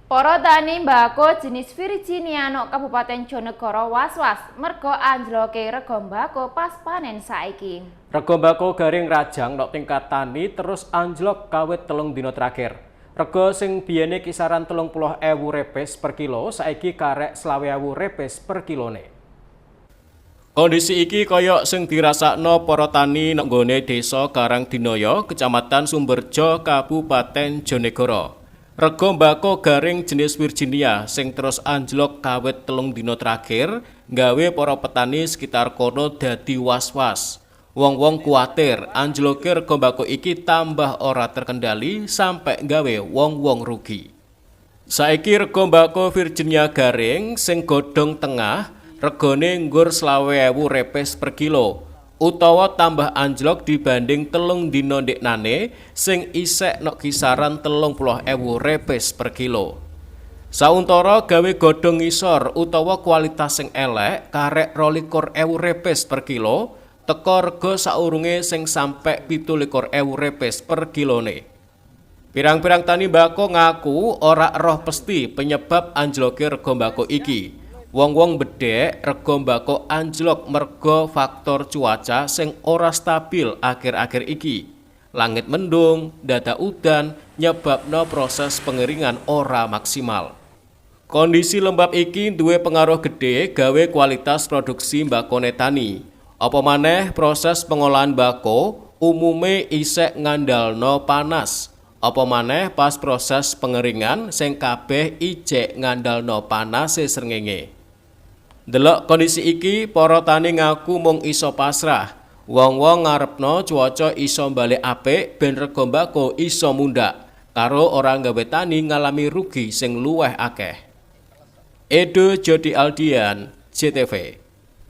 Para tani mbako jenis Virginia no Kabupaten Jonegoro was-was merga anjloke rega mbako pas panen saiki. Rega mbako garing rajang nok tingkat tani terus anjlok kawit 3 dina terakhir. Rega sing biyene kisaran 30.000 repes per kilo saiki karek 20.000 repes per kilone. Kondisi iki kaya sing dirasakno para tani nang nggone Desa Karangdinaya, Kecamatan Sumberjo, Kabupaten Jonegoro. Rega mbako garing jenis Virginia sing terus anjlok kawit 3 dina terakhir nggawe para petani sekitar kono dadi was-was. Wong-wong kuwatir anjloke rega mbako iki tambah ora terkendali sampai nggawe wong-wong rugi. Saiki rega mbako Virginia garing sing godhong tengah regane nggur 20.000 repes per kilo. Utawa tambah anjlok dibanding 3 dina ndeknane sing isek nok kisaran 30.000 repes per kilo. Sauntara gawe godhong ngisor utawa kualitas sing elek karek 22.000 repes per kilo teka rega saurunge sing sampe 17.000 repes per kilone. Pirang-pirang tani mbako ngaku ora roh pesti penyebab anjloke rega mbako iki. Wong-wong bedhek rega mbako anjlok merga faktor cuaca sing ora stabil akhir-akhir iki. Langit mendung, dadak udan nyebabno proses pengeringan ora maksimal. Kondisi lembab iki duwe pengaruh gede gawe kualitas produksi mbakone tani. Apa maneh proses pengolahan mbako umume isek ngandalno panas. Apa maneh pas proses pengeringan sing kabeh ijek ngandalno panase srengenge. Delok kondisi iki, para tani ngaku mung iso pasrah. Wong-wong ngarepno cuaca iso balik apik ben rega mbako iso mundhak, karo ora gawe tani ngalami rugi sing luwih akeh. Edo Jody Aldian, JTV.